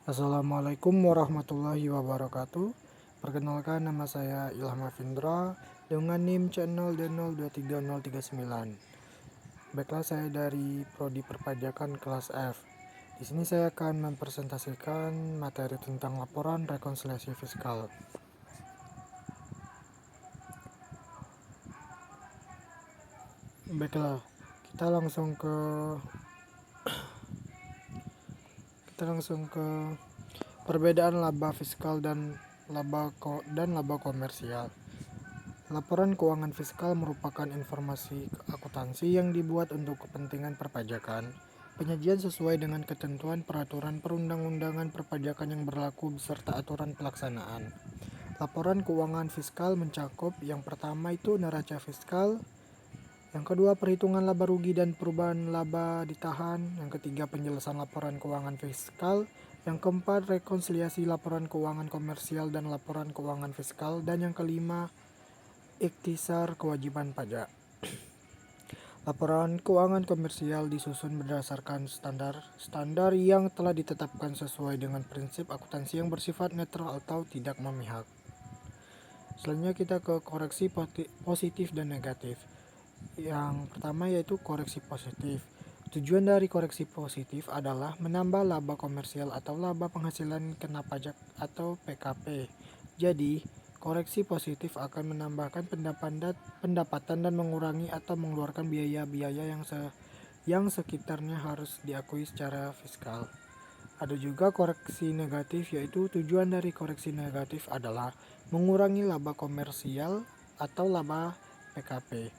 Assalamualaikum warahmatullahi wabarakatuh. Perkenalkan, nama saya Ilham Afindra dengan NIM channel D023039. Baiklah, saya dari Prodi Perpajakan kelas F. Di sini saya akan mempresentasikan materi tentang laporan rekonsiliasi fiskal. Baiklah, kita langsung ke perbedaan laba fiskal dan laba komersial. Laporan keuangan fiskal merupakan informasi akuntansi yang dibuat untuk kepentingan perpajakan. Penyajian sesuai dengan ketentuan peraturan perundang-undangan perpajakan yang berlaku beserta aturan pelaksanaan. Laporan keuangan fiskal mencakup yang pertama itu neraca fiskal, yang kedua perhitungan laba rugi dan perubahan laba ditahan, yang ketiga penjelasan laporan keuangan fiskal, yang keempat rekonsiliasi laporan keuangan komersial dan laporan keuangan fiskal, dan yang kelima ikhtisar kewajiban pajak. Laporan keuangan komersial disusun berdasarkan standar yang telah ditetapkan sesuai dengan prinsip akuntansi yang bersifat netral atau tidak memihak. Selanjutnya kita ke koreksi positif dan negatif. Yang pertama yaitu koreksi positif. Tujuan dari koreksi positif adalah menambah laba komersial atau laba penghasilan kena pajak atau PKP. Jadi, koreksi positif akan menambahkan pendapatan dan mengurangi atau mengeluarkan biaya-biaya yang sekitarnya harus diakui secara fiskal. Ada juga koreksi negatif, yaitu tujuan dari koreksi negatif adalah mengurangi laba komersial atau laba PKP.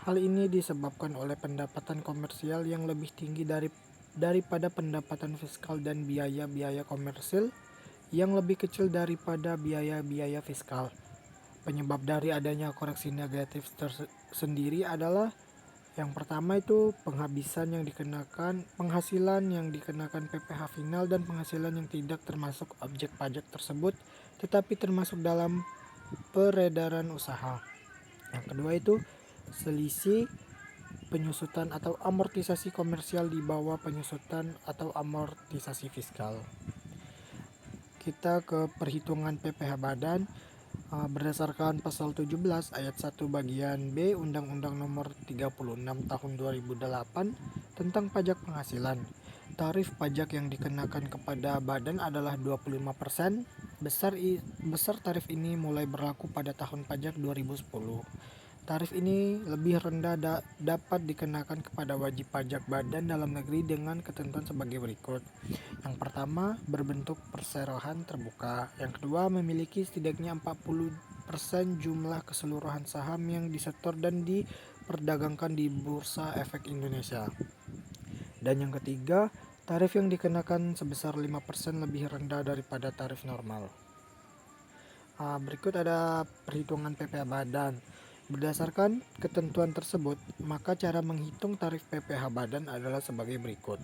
Hal ini disebabkan oleh pendapatan komersial yang lebih tinggi daripada pendapatan fiskal dan biaya-biaya komersil yang lebih kecil daripada biaya-biaya fiskal. Penyebab dari adanya koreksi negatif tersendiri adalah yang pertama itu penghasilan yang dikenakan PPh final dan penghasilan yang tidak termasuk objek pajak tersebut tetapi termasuk dalam peredaran usaha. Yang kedua itu selisih penyusutan atau amortisasi komersial di bawah penyusutan atau amortisasi fiskal. Kita ke perhitungan PPh badan. Berdasarkan pasal 17 ayat 1 bagian B Undang-Undang Nomor 36 Tahun 2008 tentang pajak penghasilan, tarif pajak yang dikenakan kepada badan adalah 25%. Besar tarif ini mulai berlaku pada tahun pajak 2010. Tarif ini lebih rendah dapat dikenakan kepada wajib pajak badan dalam negeri dengan ketentuan sebagai berikut. Yang pertama, berbentuk perseroan terbuka. Yang kedua, memiliki setidaknya 40% jumlah keseluruhan saham yang disetor dan diperdagangkan di Bursa Efek Indonesia. Dan yang ketiga, tarif yang dikenakan sebesar 5% lebih rendah daripada tarif normal. Berikut ada perhitungan PPh badan. Berdasarkan ketentuan tersebut, maka cara menghitung tarif PPh badan adalah sebagai berikut.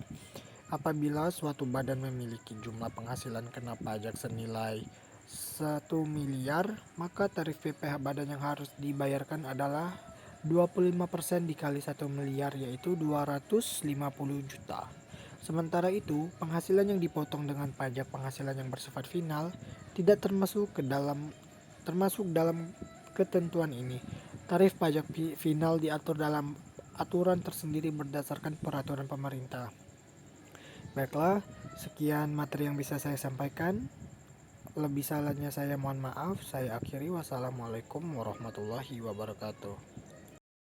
Apabila suatu badan memiliki jumlah penghasilan kena pajak senilai 1 miliar, maka tarif PPh badan yang harus dibayarkan adalah 25% dikali 1 miliar, yaitu 250 juta. Sementara itu, penghasilan yang dipotong dengan pajak penghasilan yang bersifat final tidak termasuk dalam ketentuan ini. Tarif pajak final diatur dalam aturan tersendiri berdasarkan peraturan pemerintah. Baiklah, sekian materi yang bisa saya sampaikan. Lebih salahnya saya mohon maaf. Saya akhiri. Wassalamualaikum warahmatullahi wabarakatuh.